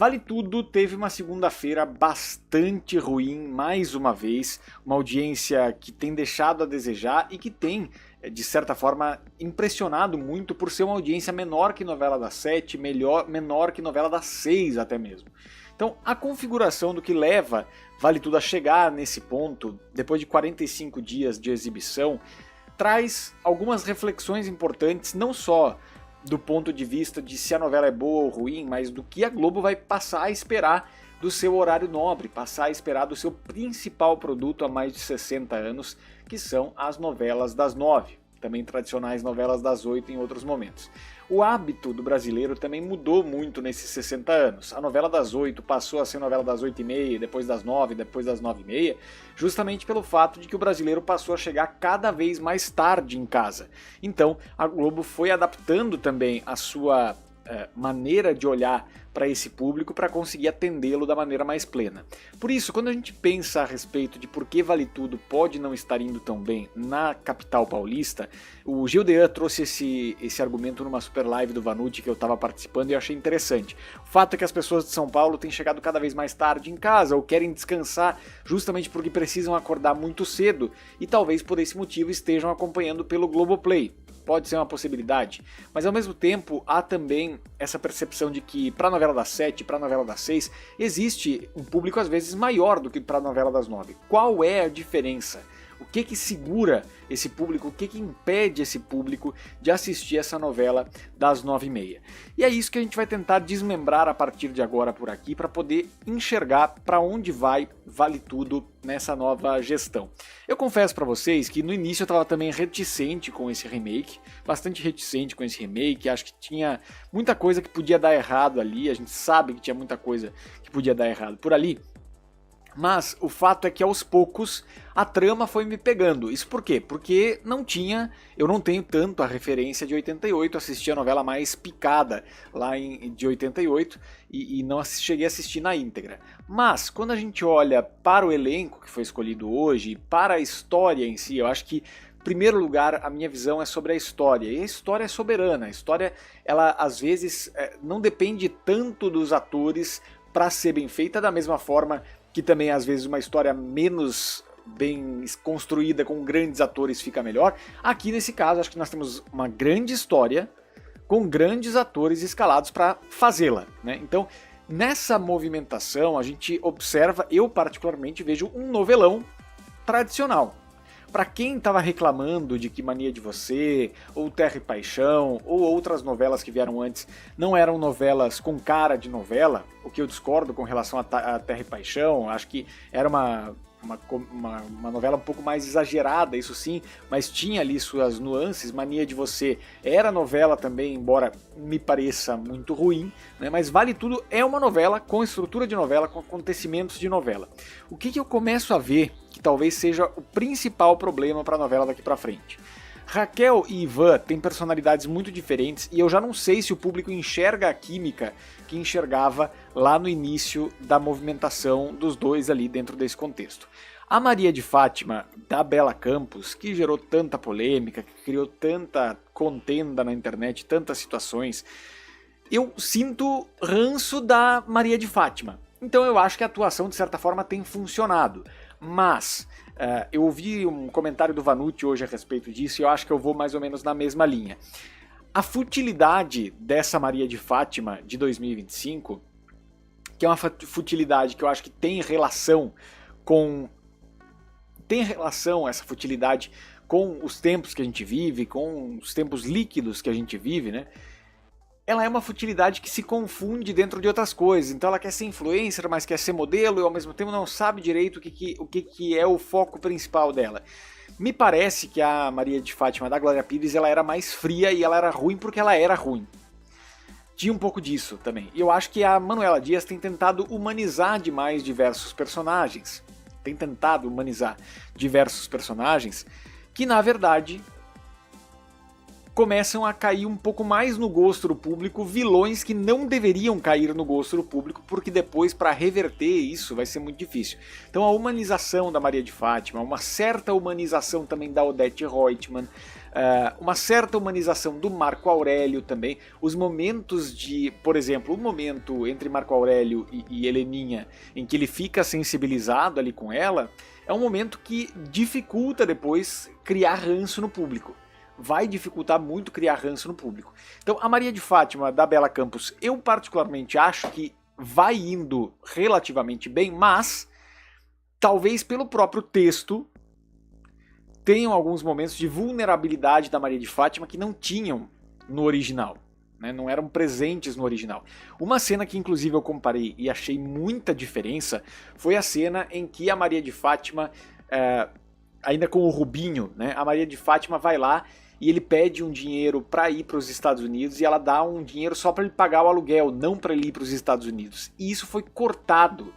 Vale Tudo teve uma segunda-feira bastante ruim, mais uma vez, uma audiência que tem deixado a desejar e que tem, de certa forma, impressionado muito por ser uma audiência menor que novela das 7, menor que novela das 6 até mesmo. Então, a configuração do que leva Vale Tudo a chegar nesse ponto, depois de 45 dias de exibição, traz algumas reflexões importantes, não só do ponto de vista de se a novela é boa ou ruim, mas do que a Globo vai passar a esperar do seu horário nobre, passar a esperar do seu principal produto há mais de 60 anos, que são as novelas das 9, também tradicionais novelas das 8 em outros momentos. O hábito do brasileiro também mudou muito nesses 60 anos. A novela das 8 passou a ser novela das 8h30, depois das 9, depois das 9h30, justamente pelo fato de que o brasileiro passou a chegar cada vez mais tarde em casa. Então, a Globo foi adaptando também a sua maneira de olhar para esse público para conseguir atendê-lo da maneira mais plena. Por isso, quando a gente pensa a respeito de por que Vale Tudo pode não estar indo tão bem na capital paulista, o Gildean trouxe esse argumento numa super live do Vanucci que eu estava participando e eu achei interessante. O fato é que as pessoas de São Paulo têm chegado cada vez mais tarde em casa ou querem descansar justamente porque precisam acordar muito cedo e talvez por esse motivo estejam acompanhando pelo Globoplay. Pode ser uma possibilidade, mas ao mesmo tempo há também essa percepção de que para a novela das 7, para a novela das 6, existe um público às vezes maior do que para a novela das 9. Qual é a diferença? O que segura esse público, o que impede esse público de assistir essa novela das 9h30? E é isso que a gente vai tentar desmembrar a partir de agora por aqui para poder enxergar para onde vai Vale Tudo nessa nova gestão. Eu confesso para vocês que no início eu estava também reticente com esse remake, bastante reticente com esse remake, acho que tinha muita coisa que podia dar errado ali, a gente sabe que tinha muita coisa que podia dar errado por ali. Mas o fato é que aos poucos a trama foi me pegando. Isso por quê? Porque eu não tenho tanto a referência de 88, assisti a novela mais picada lá de 88 e não cheguei a assistir na íntegra. Mas quando a gente olha para o elenco que foi escolhido hoje, para a história em si, eu acho que em primeiro lugar, a minha visão é sobre a história, e a história é soberana, a história, ela às vezes não depende tanto dos atores para ser bem feita, da mesma forma que também às vezes uma história menos bem construída com grandes atores fica melhor. Aqui nesse caso acho que nós temos uma grande história com grandes atores escalados para fazê-la, né? Então nessa movimentação a gente observa, eu particularmente vejo um novelão tradicional. Para quem estava reclamando de que Mania de Você, ou Terra e Paixão, ou outras novelas que vieram antes não eram novelas com cara de novela, o que eu discordo com relação a Terra e Paixão, acho que era uma novela um pouco mais exagerada, isso sim, mas tinha ali suas nuances. Mania de Você era novela também, embora me pareça muito ruim, né? Mas Vale Tudo é uma novela com estrutura de novela, com acontecimentos de novela. O que eu começo a ver que talvez seja o principal problema para a novela daqui para frente? Raquel e Ivan têm personalidades muito diferentes e eu já não sei se o público enxerga a química que enxergava lá no início da movimentação dos dois ali dentro desse contexto. A Maria de Fátima, da Bela Campos, que gerou tanta polêmica, que criou tanta contenda na internet, tantas situações, eu sinto ranço da Maria de Fátima. Então eu acho que a atuação de certa forma tem funcionado, mas eu ouvi um comentário do Vanucci hoje a respeito disso e eu acho que eu vou mais ou menos na mesma linha. A futilidade dessa Maria de Fátima de 2025, que é uma futilidade que eu acho que tem relação essa futilidade com os tempos que a gente vive, com os tempos líquidos que a gente vive, né? Ela é uma futilidade que se confunde dentro de outras coisas. Então ela quer ser influencer, mas quer ser modelo e ao mesmo tempo não sabe direito o que é o foco principal dela. Me parece que a Maria de Fátima da Glória Pires ela era mais fria e ela era ruim porque ela era ruim. Tinha um pouco disso também. E eu acho que a Manuela Dias tem tentado humanizar demais diversos personagens. Que na verdade começam a cair um pouco mais no gosto do público, vilões que não deveriam cair no gosto do público, porque depois para reverter isso vai ser muito difícil. Então a humanização da Maria de Fátima, uma certa humanização também da Odete Roitman, uma certa humanização do Marco Aurélio também, os momentos de, por exemplo, o momento entre Marco Aurélio e Heleninha, em que ele fica sensibilizado ali com ela, é um momento que dificulta depois criar ranço no público. Vai dificultar muito criar ranço no público. Então, a Maria de Fátima, da Bela Campos, eu particularmente acho que vai indo relativamente bem, mas talvez pelo próprio texto tenham alguns momentos de vulnerabilidade da Maria de Fátima que não tinham no original, né? Não eram presentes no original. Uma cena que inclusive eu comparei e achei muita diferença foi a cena em que a Maria de Fátima, ainda com o Rubinho, né? A Maria de Fátima vai lá e ele pede um dinheiro para ir para os Estados Unidos e ela dá um dinheiro só para ele pagar o aluguel, não para ele ir para os Estados Unidos. E isso foi cortado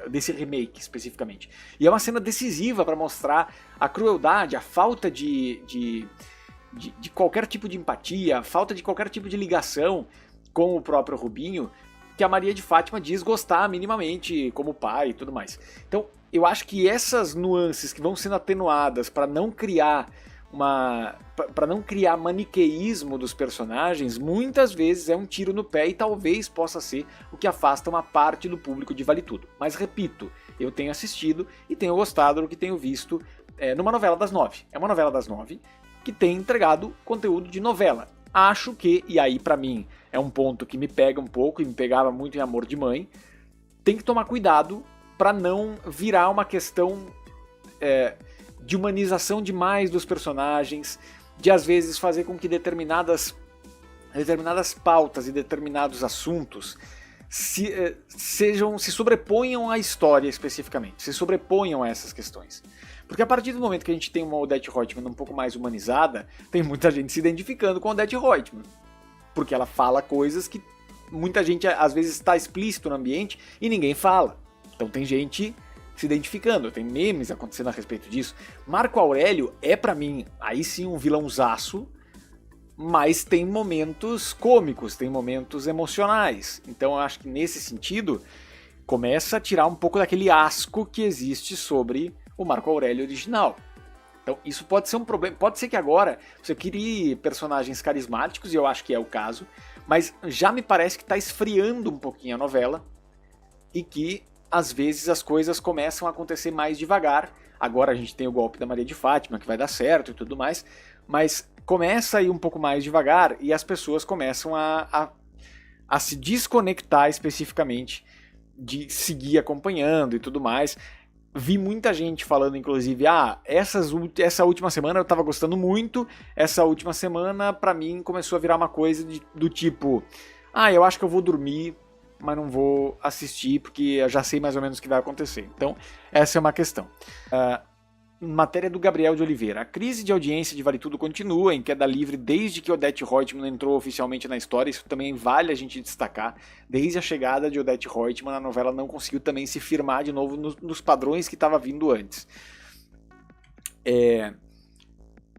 desse remake especificamente. E é uma cena decisiva para mostrar a crueldade, a falta de qualquer tipo de empatia, a falta de qualquer tipo de ligação com o próprio Rubinho, que a Maria de Fátima diz gostar minimamente como pai e tudo mais. Então, eu acho que essas nuances que vão sendo atenuadas para não criar maniqueísmo dos personagens, muitas vezes é um tiro no pé e talvez possa ser o que afasta uma parte do público de Vale Tudo. Mas repito, eu tenho assistido e tenho gostado do que tenho visto numa novela das 9. É uma novela das 9 que tem entregado conteúdo de novela. Acho que, e aí pra mim é um ponto que me pega um pouco e me pegava muito em Amor de Mãe, tem que tomar cuidado para não virar uma questão de humanização demais dos personagens, de às vezes fazer com que determinadas pautas e determinados assuntos se sobreponham à história especificamente, se sobreponham a essas questões. Porque a partir do momento que a gente tem uma Odete Roitman um pouco mais humanizada, tem muita gente se identificando com a Odete Roitman, porque ela fala coisas que muita gente às vezes está explícito no ambiente e ninguém fala. Então tem gente se identificando, tem memes acontecendo a respeito disso. Marco Aurélio é pra mim, aí sim, um vilãozaço, mas tem momentos cômicos, tem momentos emocionais. Então eu acho que nesse sentido começa a tirar um pouco daquele asco que existe sobre o Marco Aurélio original. Então isso pode ser um problema, pode ser que agora você crie personagens carismáticos, e eu acho que é o caso, mas já me parece que está esfriando um pouquinho a novela e que às vezes as coisas começam a acontecer mais devagar. Agora a gente tem o golpe da Maria de Fátima, que vai dar certo e tudo mais, mas começa a ir um pouco mais devagar e as pessoas começam a se desconectar especificamente de seguir acompanhando e tudo mais. Vi muita gente falando, inclusive, essa última semana eu tava gostando muito, essa última semana pra mim começou a virar uma coisa do tipo, eu acho que eu vou dormir, mas não vou assistir porque eu já sei mais ou menos o que vai acontecer. Então, essa é uma questão. Matéria do Gabriel de Oliveira. A crise de audiência de Vale Tudo continua em queda livre desde que Odete Roitman entrou oficialmente na história. Isso também vale a gente destacar. Desde a chegada de Odete Roitman, a novela não conseguiu também se firmar de novo nos padrões que estava vindo antes.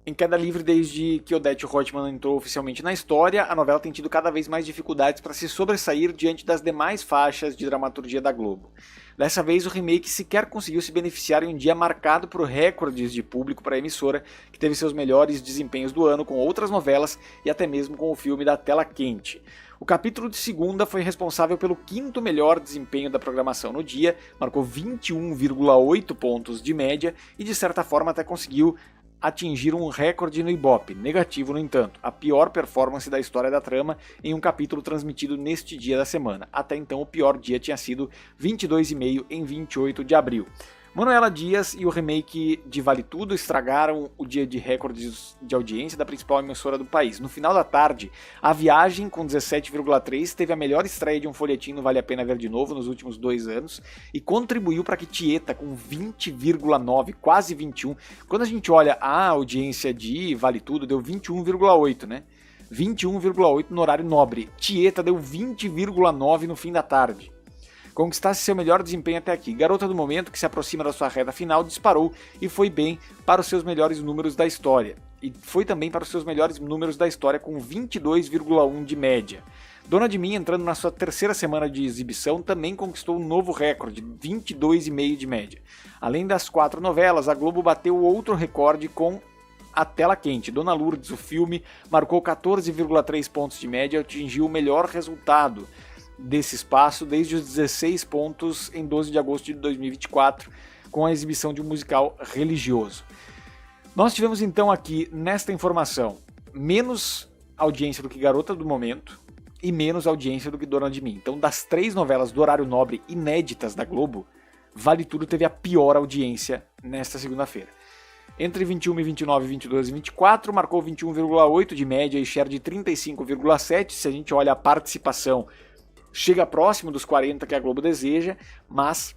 Em queda livre desde que Odete Roitman entrou oficialmente na história, a novela tem tido cada vez mais dificuldades para se sobressair diante das demais faixas de dramaturgia da Globo. Dessa vez, o remake sequer conseguiu se beneficiar em um dia marcado por recordes de público para a emissora, que teve seus melhores desempenhos do ano com outras novelas e até mesmo com o filme da Tela Quente. O capítulo de segunda foi responsável pelo quinto melhor desempenho da programação no dia, marcou 21,8 pontos de média e de certa forma até conseguiu atingir um recorde no Ibope, negativo no entanto, a pior performance da história da trama em um capítulo transmitido neste dia da semana. Até então o pior dia tinha sido 22,5 em 28 de abril. Manuela Dias e o remake de Vale Tudo estragaram o dia de recordes de audiência da principal emissora do país. No final da tarde, A Viagem, com 17,3, teve a melhor estreia de um folhetim no Vale a Pena Ver de Novo nos últimos 2 anos e contribuiu para que Tieta, com 20,9, quase 21, quando a gente olha a audiência de Vale Tudo, deu 21,8, né? 21,8 no horário nobre. Tieta deu 20,9 no fim da tarde. Conquistasse seu melhor desempenho até aqui. Garota do Momento, que se aproxima da sua reta final, disparou e foi bem para os seus melhores números da história. E foi também para os seus melhores números da história, com 22,1 de média. Dona de Mim, entrando na sua terceira semana de exibição, também conquistou um novo recorde, 22,5 de média. Além das 4 novelas, a Globo bateu outro recorde com A Tela Quente. Dona Lourdes, o filme, marcou 14,3 pontos de média e atingiu o melhor resultado desse espaço desde os 16 pontos em 12 de agosto de 2024, com a exibição de um musical religioso. Nós tivemos então aqui, nesta informação, menos audiência do que Garota do Momento e menos audiência do que Dona de Mim. Então, das 3 novelas do horário nobre inéditas da Globo, Vale Tudo teve a pior audiência nesta segunda-feira. Entre 21 e 29, 22 e 24, marcou 21,8 de média e share de 35,7. Se a gente olha a participação, chega próximo dos 40 que a Globo deseja, mas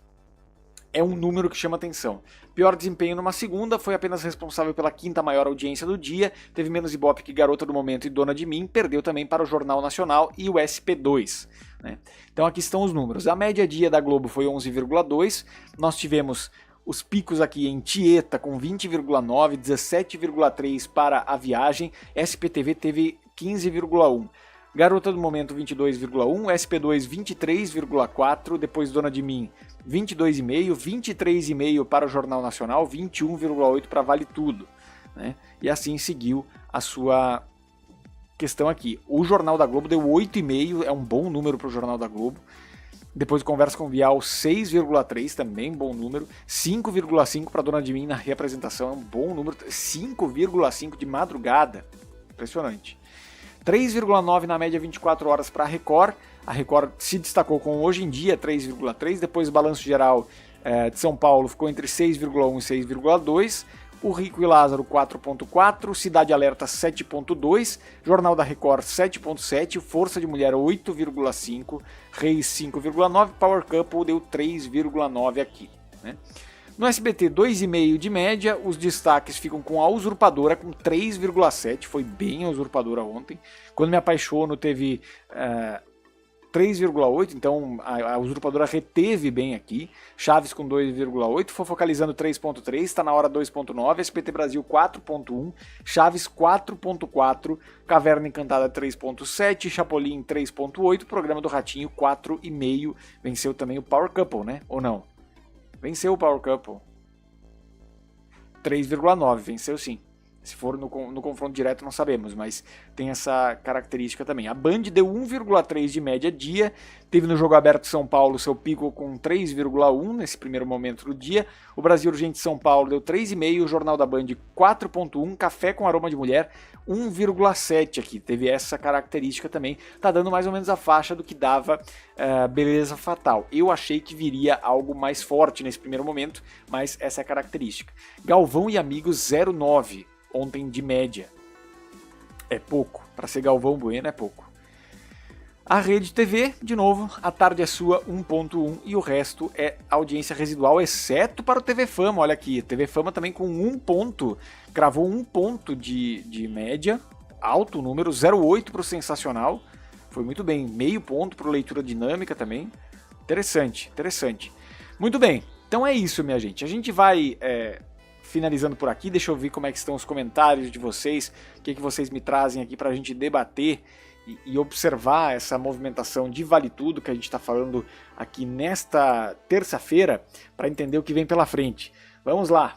é um número que chama atenção. Pior desempenho numa segunda, foi apenas responsável pela 5ª maior audiência do dia, teve menos ibope que Garota do Momento e Dona de Mim, perdeu também para o Jornal Nacional e o SP2. Né? Então aqui estão os números. A média dia da Globo foi 11,2, nós tivemos os picos aqui em Tieta com 20,9, 17,3 para A Viagem, SPTV teve 15,1. Garota do Momento 22,1, SP2 23,4, depois Dona de Mim 22,5, 23,5 para o Jornal Nacional, 21,8 para Vale Tudo. Né? E assim seguiu a sua questão aqui. O Jornal da Globo deu 8,5, é um bom número para o Jornal da Globo. Depois Conversa com Bial 6,3, também bom número. 5,5 para Dona de Mim na reapresentação, é um bom número. 5,5 de madrugada, impressionante. 3,9 na média 24 horas para a Record. A Record se destacou com Hoje em Dia 3,3. Depois o Balanço Geral de São Paulo ficou entre 6,1 e 6,2. O Rico e Lázaro 4,4. Cidade Alerta 7,2. Jornal da Record 7,7. Força de Mulher 8,5. Reis 5,9. Power Couple deu 3,9 aqui. Né? No SBT, 2,5 de média, os destaques ficam com A Usurpadora com 3,7, foi bem A Usurpadora ontem. Quando Me Apaixono teve 3,8, então a Usurpadora reteve bem aqui. Chaves com 2,8, Fofocalizando 3,3, está na hora 2,9, SBT Brasil 4,1, Chaves 4,4, Caverna Encantada 3,7, Chapolin 3,8, Programa do Ratinho 4,5, venceu também o Power Couple, né? Ou não? Venceu o Power Couple. 3,9, venceu sim. Se for no confronto direto não sabemos, mas tem essa característica também. A Band deu 1,3 de média dia, teve no Jogo Aberto São Paulo seu pico com 3,1 nesse primeiro momento do dia. O Brasil Urgente São Paulo deu 3,5, o Jornal da Band 4,1, Café com Aroma de Mulher 1,7 aqui, teve essa característica também. Tá dando mais ou menos a faixa do que dava Beleza Fatal. Eu achei que viria algo mais forte nesse primeiro momento, mas essa é a característica. Galvão e Amigos 0,9. Ontem de média. É pouco. Para ser Galvão Bueno é pouco. A Rede TV, de novo, A Tarde é Sua 1.1 e o resto é audiência residual, exceto para o TV Fama. Olha aqui, TV Fama também com 1 ponto, cravou 1 ponto de média, alto número, 0,8 para o Sensacional, foi muito bem, meio ponto para o Leitura Dinâmica também, interessante, interessante. Muito bem, então é isso, minha gente, a gente vai finalizando por aqui, deixa eu ver como é que estão os comentários de vocês, o que vocês me trazem aqui para a gente debater e observar essa movimentação de Vale Tudo que a gente está falando aqui nesta terça-feira para entender o que vem pela frente. Vamos lá!